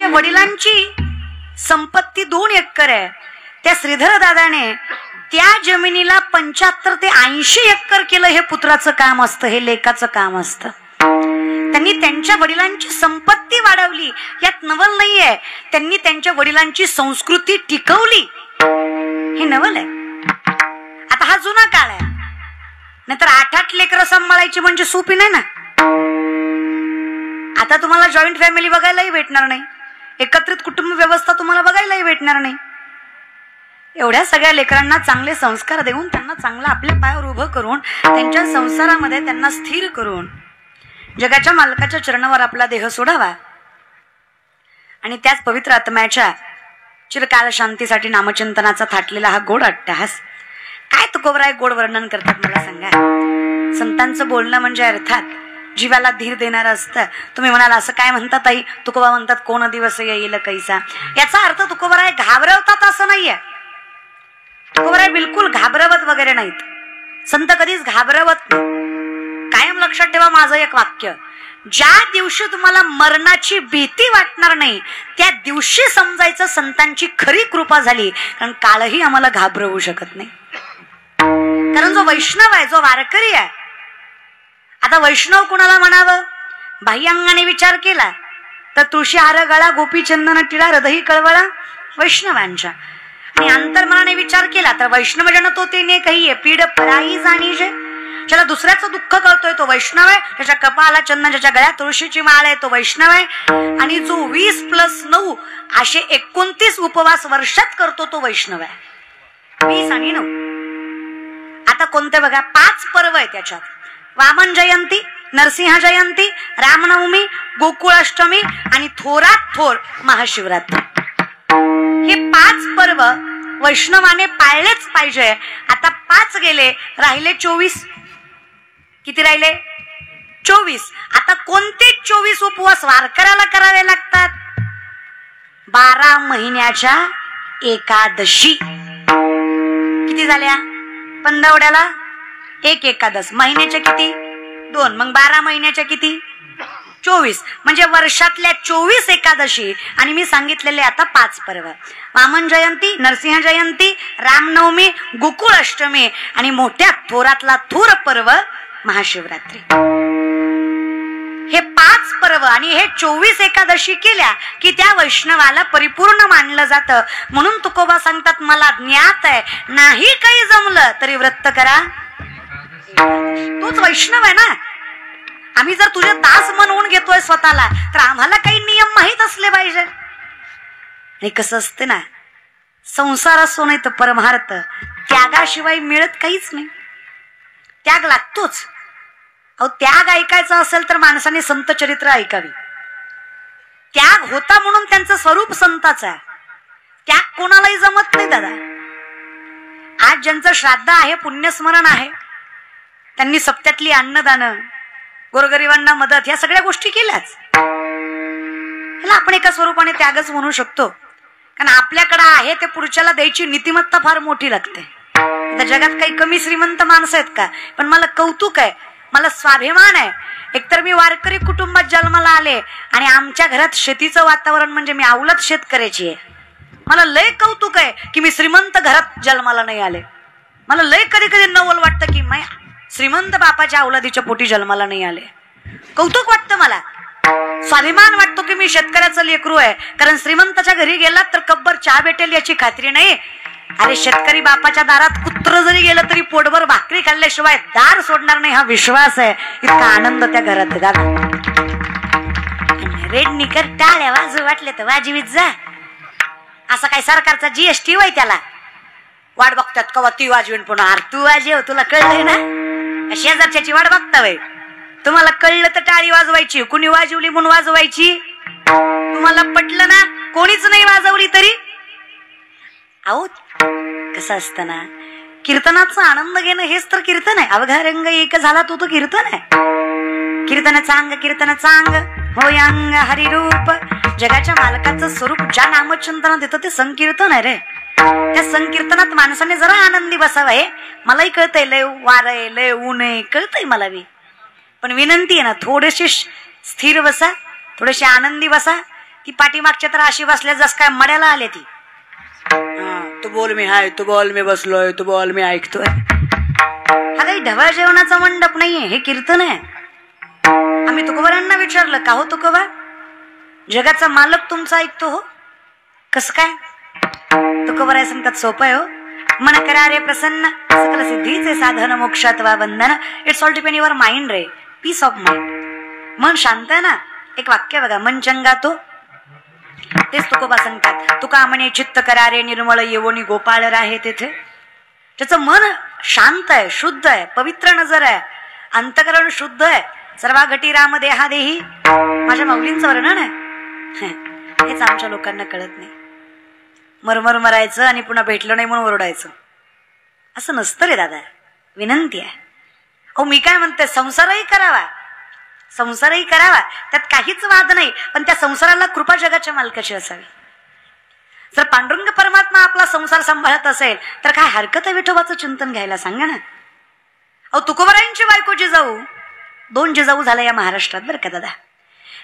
वडिलांची संपत्ती 2 एकर आहे. त्या श्रीधर दादाने त्या जमिनीला 75 ते 80 एकर केलं. हे पुत्राचं काम असतं, हे लेकाचं काम असतं. त्यांनी त्यांच्या वडिलांची संपत्ती वाढवली, यात नवल नाहीये. त्यांनी त्यांच्या वडिलांची संस्कृती टिकवली, हे नवल आहे. आता हा जुना काळ आहे, नाहीतर 8-8 लेकरं सांभाळायची म्हणजे सोपी नाही ना. आता तुम्हाला जॉईंट फॅमिली बघायलाही भेटणार नाही, एकत्रित कुटुंब व्यवस्था तुम्हाला बघायलाही भेटणार नाही. एवढ्या सगळ्या लेकरांना चांगले संस्कार देऊन, त्यांना चांगलं आपल्या पायावर उभं करून, त्यांच्या संसारामध्ये त्यांना स्थिर करून जगाच्या मालकाच्या चरणावर आपला देह सोडावा आणि त्याच पवित्र आत्म्याच्या चिरकाल शांतीसाठी नामचिंतनाचा थाटलेला हा गोड अट्टहास. काय तुकोबराय गोड वर्णन करतात मला सांगा. संतांचं बोलणं म्हणजे अर्थात जीवाला धीर देणार असतं. तुम्ही म्हणाल असं काय म्हणतात आई, तुकोबा म्हणतात कोण दिवस येईल कैसा. याचा अर्थ तुकोबराय घाबरवतात असं नाहीये. तुकोबराय बिलकुल घाबरवत वगैरे नाहीत. संत कधीच घाबरवत नाही. कायम लक्षात ठेवा माझं एक वाक्य, ज्या दिवशी तुम्हाला मरणाची भीती वाटणार नाही त्या दिवशी समजायचं संतांची खरी कृपा झाली. कारण काळही आम्हाला घाबरवू शकत नाही. कारण जो वैष्णव आहे, जो वारकरी आहे, आता वैष्णव कुणाला म्हणावं? बाह्यांगाने विचार केला तर तुळशी हार गळा, गोपी चंदन टिळा, हृदयी कळवळा वैष्णवांच्या. आणि अंतर्मनाने विचार केला तर वैष्णव जन तो ते ने काही पीड पराई जाणीजे. ज्याला दुसऱ्याचं दुःख कळतोय तो वैष्णव आहे. ज्याच्या कपाळाला चंदन, ज्याच्या गळ्यात तुळशीची माळ आहे तो वैष्णव आहे. आणि जो 20+9 असे 29 उपवास वर्षात करतो तो वैष्णव आहे. 20 आणि 9. आता कोणते बघा, 5 पर्व आहे त्याच्यात. वामन जयंती, नरसिंह जयंती, रामनवमी, गोकुळाष्टमी आणि थोरात थोर महाशिवरात्री. हे 5 पर्व वैष्णवाने पाळलेच पाहिजे. आता 5 गेले, राहिले 24. किती राहिले? 24. आता कोणते 24 उपवास वारकऱ्याला करावे लागतात? 12 महिन्याच्या एकादशी. किती झाल्या? पंधरवड्याला 1 एकादश. महिन्याच्या किती? 2. मग 12 महिन्याच्या किती? 24. म्हणजे वर्षातल्या 24 एकादशी. आणि मी सांगितलेले आता 5 पर्व, वामन जयंती, नरसिंह जयंती, रामनवमी, गोकुळ अष्टमी आणि मोठ्या थोरातला थोर पर्व महाशिवरात्री. हे 5 पर्व आणि हे 24 एकादशी केल्या की त्या वैष्णवाला परिपूर्ण मानलं जातं. म्हणून तुकोबा सांगतात मला ज्ञात आहे, नाही काही जमलं तरी व्रत करा. तोच वैष्णव आहे ना. आम्ही जर तुझे दास म्हणून घेतोय स्वतःला तर आम्हाला काही नियम माहित असले पाहिजे. आणि कसं असते ना, संसार असो नाही तर परमार्थ, त्यागाशिवाय मिळत काहीच नाही. त्याग लागतोच. अहो त्याग ऐकायचा असेल तर माणसाने संत चरित्र ऐकावी. त्याग होता म्हणून त्यांचं स्वरूप संताचं आहे. त्याग कोणालाही जमत नाही दादा. आज ज्यांचं श्राद्ध आहे, पुण्यस्मरण आहे, त्यांनी सप्त्यातली अन्नदान, गोरगरिबांना मदत, या सगळ्या गोष्टी केल्याच. ह्याला आपण एका स्वरूपाने त्यागच म्हणू शकतो. कारण आपल्याकडे आहे ते पुढच्याला द्यायची नीतिमत्ता फार मोठी लागते. त्या जगात काही कमी श्रीमंत माणसं आहेत का? पण मला कौतुक आहे, मला स्वाभिमान आहे. एकतर मी वारकरी कुटुंबात जन्माला आले आणि आमच्या घरात शेतीचं वातावरण म्हणजे मी अवलत शेतकऱ्याची आहे. मला लय कौतुक आहे की मी श्रीमंत घरात जन्माला नाही आले. मला लय कधी कधी नवल वाटतं की मी श्रीमंत बापाच्या अवलादीच्या पोटी जन्माला नाही आले. कौतुक वाटतं मला, स्वाभिमान वाटतो की मी शेतकऱ्याचं लेकरू आहे. कारण श्रीमंताच्या घरी गेला तर कब्बर चहा भेटेल याची खात्री नाही. अरे शेतकरी बापाच्या दारात कुत्र जरी गेलं तरी पोटभर भाकरी खाल्ल्याशिवाय दार सोडणार नाही, हा विश्वास आहे. इतका आनंद त्या घरात गाला. रेड निकर टाळ्या वाजू वाटले तर वाजवीत जा. असा काय सरकारचा जीएसटी होय त्याला? वाट बघतात कवा ती वाजवीन पुन्हा. तू वाजव, तुला कळलंय ना? शेजारच्याची वाट बघता वय. तुम्हाला कळलं तर टाळी वाजवायची, कुणी वाजवली म्हणून वाजवायची. तुम्हाला पटलं ना, कोणीच नाही वाजवली तरी. अहो कसं असतं ना, कीर्तनाचा आनंद घेणं हेच तर कीर्तन आहे. अवघा रंग एक झाला तो कीर्तन आहे. कीर्तनाचा अंग होय अंग हरिरूप. जगाच्या मालकाचं स्वरूप ज्या नामचिंतनात येतं ते संकीर्तन आहे रे. त्या संकीर्तनात माणसाने जरा आनंदी बसावं. हे मलाही कळतंय, लय वार आहे, लय ऊन आहे, कळतंय मला बी. पण विनंती आहे ना, थोडेसे स्थिर बसा, थोडेसे आनंदी बसा. ती पाठीमागच्या तर अशी बसल्या जस काय मड्याला आले ती. तू बोल मी हाय, तू बोल मी बसलोय, तू बोल मी ऐकतोय. हा काही ढवळ जेवणाचा मंडप नाहीये, हे कीर्तन आहे. आम्ही तुकोबारांना विचारलं, का हो तुकोबा, जगाचा मालक तुमचा ऐकतो हो, कस काय? तुकोबाराय सांगतात, सोपं आहे हो. मन करा रे प्रसन्न, सकल सिद्धीचे साधन मोक्षात वा बंधन. It's all depend your mind रे, पीस ऑफ माइंड. मन शांत आहे ना. एक वाक्य बघा, मन चंगा तो, तेच तुकोबा सांगतात. तुका म्हणे चित्त करा रे निर्मळ, येवोनी गोपाळ राहे तेथे. त्याचं मन शांत आहे, शुद्ध आहे, पवित्र नजर आहे, अंतकरण शुद्ध आहे. सर्वा घटी राम देहा देही, माझ्या माऊलींचं वर्णन आहे. हेच आमच्या लोकांना कळत नाही. मरमर मरायचं आणि पुन्हा भेटलं नाही म्हणून ओरडायचं, असं नसतं रे दादा. विनंती आहे. अहो मी काय म्हणते, संसारही करावा, संसारही करावा, त्यात काहीच वाद नाही. पण त्या संसाराला कृपा जगाच्या मालकाची असावी. जर पांडुरंग परमात्मा आपला संसार सांभाळत असेल तर काय हरकत आहे विठोबाचं चिंतन घ्यायला, सांगा ना. अहो तुकोबारायांची बायको जिजाऊ, 2 जिजाऊ झाल्या या महाराष्ट्रात बरं का दादा.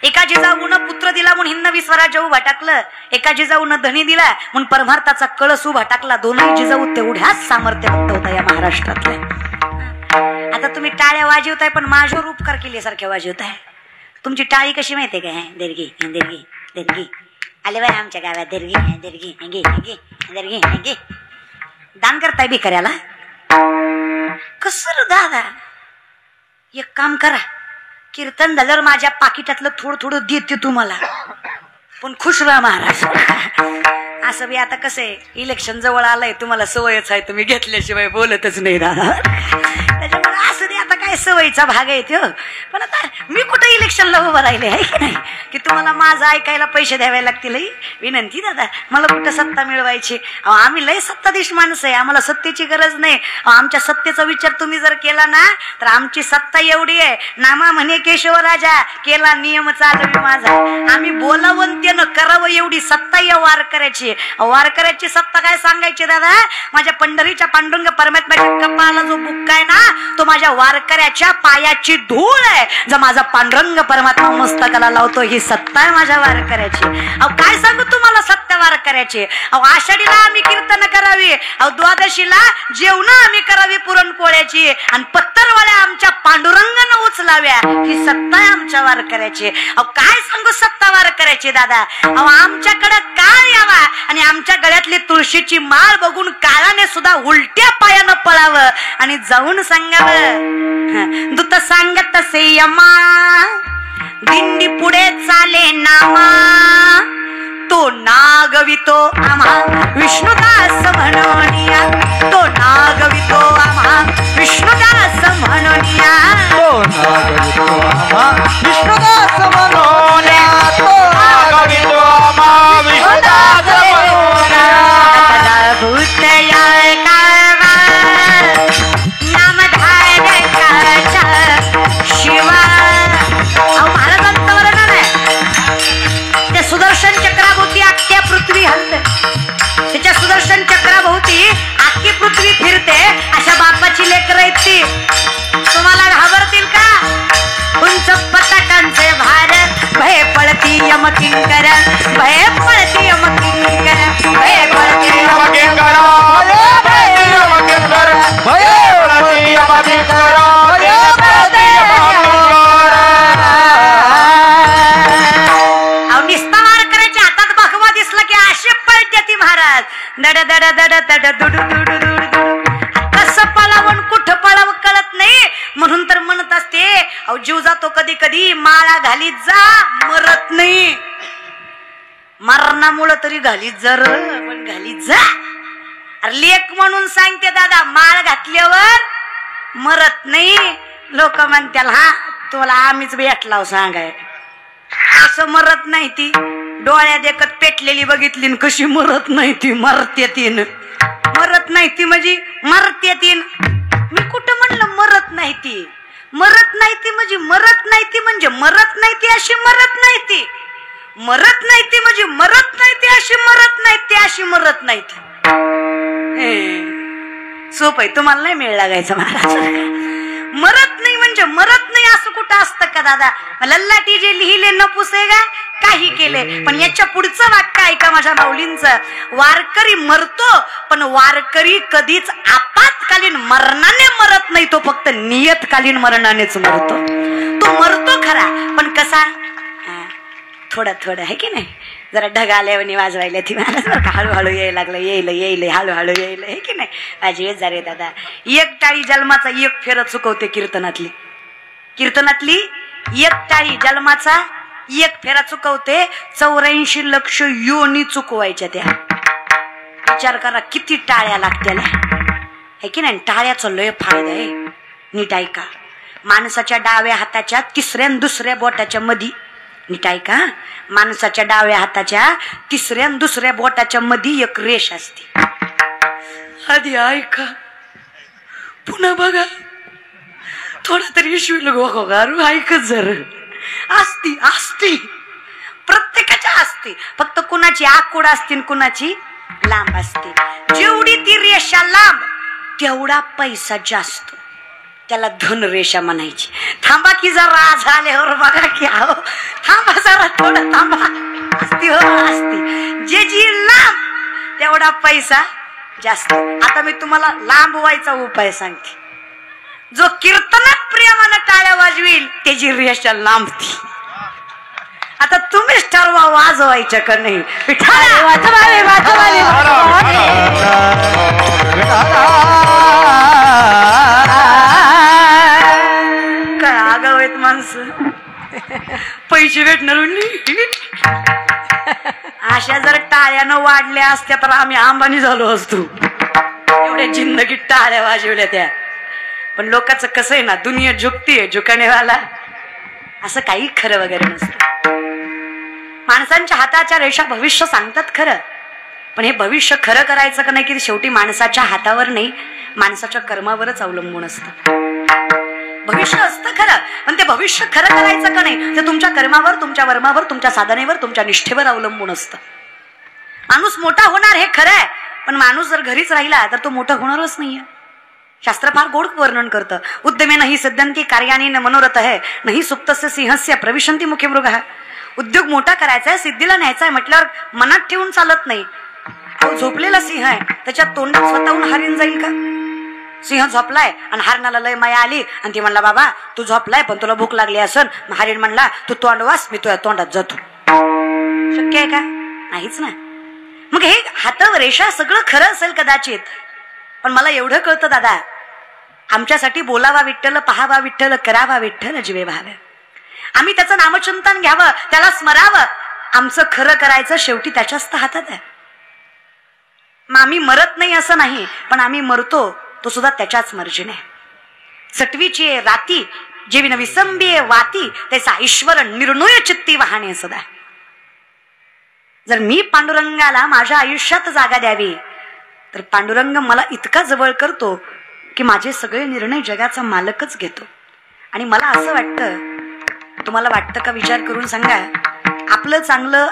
एका जिजाऊनं पुत्र दिला म्हणून हिंदवी स्वराज्य उभा टाकलं, एका जिजाऊनं धनी दिला म्हणून परमार्थाचा कळस उभा टाकला. दोनही जिजाऊ तेवढ्याच सामर्थ्यवंत होता या महाराष्ट्रातल्या. आता तुम्ही टाळ्या वाजवताय पण माझ्यावर उपकार केल्यासारख्या वाजवताय. तुमची टाळी कशी माहितीये काय? देरगी देरगी देरगी आले बाय आमच्या गावात, देरगी देरगी देरगी देरगी देरगी. दान करताय भिकाऱ्याला कसं दादा? एक काम करा, कीर्तन झाल्यावर माझ्या पाकिटातलं थोडं थोडं देते तुम्हाला, पण खुश राहा महाराज. असं बी आता कसं आहे, इलेक्शन जवळ आलंय, तुम्हाला सवयच आहे, तुम्ही घेतल्याशिवाय बोलतच नाही दादा. त्याच्यामुळे असं दे, आता काय सवयीचा भाग आहे तो. पण आता मी कुठं इलेक्शनला उभं राहिले आहे की नाही, की तुम्हाला माझं ऐकायला पैसे द्यावे लागतील. विनंती दादा, मला कुठं सत्ता मिळवायची? आम्ही लय सत्ताधीश माणसं आहे, आम्हाला सत्तेची गरज नाही. आमच्या सत्तेचा विचार तुम्ही जर केला ना तर आमची सत्ता एवढी आहे, नामा म्हणे केशव राजा, केला नियम चालवी माझा. आम्ही बोलावं त्यानं करावं एवढी सत्ता या वारकऱ्याची. वारकऱ्याची सत्ता काय सांगायची दादा? माझ्या पंढरीच्या पांडुरंग परमात्म्याच्या कपाळाला जो बुक्का आहे ना, तो माझ्या वारकऱ्याच्या पायाची धूळ आहे. जर माझा पांडुरंग परमात्मा मस्तकाला लावतो, ही सत्ता आहे माझ्या वारकऱ्याची. अहो काय सांगू तुम्हाला सत्य वारकऱ्याची? अहो आषाढीला आम्ही कीर्तन करावी, अहो द्वादशीला जेवण आम्ही करावी पुरणपोळ्याची, आणि पत्तरवाळ्या आमच्या पांडुरंगानं उचलाव्या, ही सत्ता आहे आमच्या वारकऱ्याची. अहो काय सांगू सत्ता वारकऱ्याची दादा? अहो आमच्याकडे काळ यावा आणि आमच्या गळ्यातली तुळशीची माळ बघून काळाने सुद्धा उलट्या पायानं पळावं आणि जाऊन सांगावं, दूत सांगत से यमा, दिंडी पुढे चाले नामा, तो नागवितो आम्हा विष्णुदास म्हणूनिया, तो नागवितो आम्हा विष्णुदास म्हणूनिया, तो नागवितो आम्हा विष्णुदास म्हणूनिया, तो नागवितो आम्हा विष्णुदास म्हणूनिया. भूतया कावा नामधार काचा शिवा. अहो महाराजांचं वर्णन आहे, ते सुदर्शन चक्राभोवती अख्ख्या पृथ्वी हलते, त्याच्या सुदर्शन चक्राभोवती अख्खी पृथ्वी फिरते. अशा बापाची लेकरं आहेत ती. तुम्हाला घाबरतील का? उंच पताकांचे भार, भय पळती यमकिंकर, भय पळती यमकिंकर, भय पळती यमकिंकर, भय यमकिंकर, भय पळती यमकिंकर, भय पळती यमकिंकर. अहो निस्ता वारकऱ्याच्या हातात भगवा दिसला की अशी पळते ती महाराज. दड दड दड दड दुडू दुडू दुडू. कसं पळावं कुठं पळावं कळत नाही, म्हणून तर म्हणत असते, अहो जीव जातो कधी कधी, माळा घालीत जा, मरत नाही. मरणामुळं तरी घालीत जा र, पण घालीत जा. अरे लेक म्हणून सांगते दादा, माळ घातल्यावर मरत नाही. लोक म्हणत्याल हा तुला आम्हीच भेटलाव सांगाय, असं मरत नाही ती. डोळ्या देखत पेटलेली बघितली कशी मरत नाही ती, मरते तीन. मरत नाही ती म्हणजे मरते तीन. मी कुठं म्हणलं मरत नाही ती? मरत नाही ती म्हणजे मरत नाही ती म्हणजे मरत नाही ती अशी मरत नाही ती. मरत नाही ती म्हणजे मरत नाही ती अशी मरत नाही ती अशी मरत नाही ती. सोप आहे, तुम्हाला नाही मेळ लागायचं महाराज. मरत नाही म्हणजे म्हणजे मरत नाही असं कुठं असतं का दादा? लल्लाटी जे लिहिले न पुसेगा काही केले. पण याच्या पुढचं वाक्य ऐका माझ्या माऊलींचं. वारकरी मरतो पण वारकरी कधीच आपत्कालीन मरणाने मरत नाही, तो फक्त नियतकालीन मरणानेच मरतो. तो मरतो खरा पण कसा, थोडं थोडं आहे की नाही, जरा ढगाल्यावानी वाजवायला ती मला हळूहळू यायला लागलं, येईल हळूहळू येईल आहे की नाही. माझी जा रे दादा, एक टाळी जन्माचा एक फेर चुकवते कीर्तनातली. कीर्तनातली एक टाळी जन्माचा एक फेरा चुकवते. 84 लक्ष योनी चुकवायच्या त्या. विचार करा किती टाळ्या लागत्या आहे की नाही. टाळ्याचा लय फायदा आहे, नीट ऐका. माणसाच्या डाव्या हाताच्या तिसऱ्या दुसऱ्या बोटाच्या मधी, नीट ऐका, माणसाच्या डाव्या हाताच्या तिसऱ्या दुसऱ्या बोटाच्या मधी एक रेष असते. आधी ऐका पुन्हा बघा, थोडा तरी शिवल गोगारू ऐकत जर. असती असती प्रत्येकाच्या असते, फक्त कुणाची आकुड असते कुणाची लांब असते. जेवढी ती रेषा लांब तेवढा पैसा जास्त, त्याला धन रेषा म्हणायची. थांबा की जरा झाल्यावर बघा की, आहो थांबा जरा थोडं थांबा. असती हो असती, जे जी लांब तेवढा पैसा जास्त. आता मी तुम्हाला लांब व्हायचा उपाय सांगते. जो कीर्तनात प्रेमानं टाळ्या वाजवील त्याची रेषा लांबती. आता तुम्हीच ठरवा वाजवायचं का नाही. काय आगाव आहेत माणसं, पैसे भेटणार. अशा जर टाळ्यानं वाढल्या असत्या तर आम्ही अंबानी झालो असतो. एवढ्या जिंदगीत टाळ्या वाजवल्या त्या. पण लोकांचं कसं आहे ना, दुनिया झुकतीये झुकणेवाला, असं काही खरं वगैरे नसतं. माणसांच्या हाताच्या रेषा भविष्य सांगतात खरं, पण हे भविष्य खरं करायचं का नाही की शेवटी माणसाच्या हातावर नाही, माणसाच्या कर्मावरच अवलंबून असतं. भविष्य असतं खरं, पण ते भविष्य खरं करायचं का नाही ते तुमच्या कर्मावर, तुमच्या वर्मावर, तुमच्या साधनेवर, तुमच्या निष्ठेवर अवलंबून असतं. माणूस मोठा होणार हे खरं आहे, पण माणूस जर घरीच राहिला तर तो मोठा होणारच नाहीये. शास्त्र फार गोड वर्णन करतं. उद्यमे नाही सिद्धंती कार्याने न मनोरथ है, नाही सुप्तस्य सिंहस्य प्रविशंती मुखे मृगः. उद्योग मोठा करायचा आहे, सिद्धीला न्यायचा आहे म्हटल्यावर मनात ठेवून चालत नाही. अहो झोपलेला सिंह आहे, त्याच्या तोंडात स्वतःहून हारीन जाईल का? सिंह झोपलाय आणि हरणाला लय माया आली आणि ती म्हणला बाबा तू झोपलाय पण तुला भूक लागली असन. हरिण म्हणला तू तोंड वास, मी तुझ्या तोंडात जातो. शक्य आहे का? नाहीच ना. मग हे हातावर रेषा सगळं खरं असेल कदाचित, पण मला एवढं कळतं दादा, आमच्यासाठी बोलावा विठ्ठल, पहावा विठ्ठल, करावा विठ्ठल जीवे भावे. आम्ही त्याचं नामचिंतन घ्यावं, त्याला स्मरावं. आमचं खरं करायचं शेवटी त्याच्याच हातात आहे. मग आम्ही मरत नाही असं नाही, पण आम्ही मरतो तो सुद्धा त्याच्याच मर्जीने. सटवीची राती जेविन विसंबी वाती, त्याचा ईश्वर निर्णय चित्ती वाहणे सदा. जर मी पांडुरंगाला माझ्या आयुष्यात जागा द्यावी तर पांडुरंग मला इतका जवळ करतो की माझे सगळे निर्णय जगाचा मालकच घेतो. आणि मला असं वाटतं, तुम्हाला वाटतं का? विचार करून सांगा. आपलं चांगलं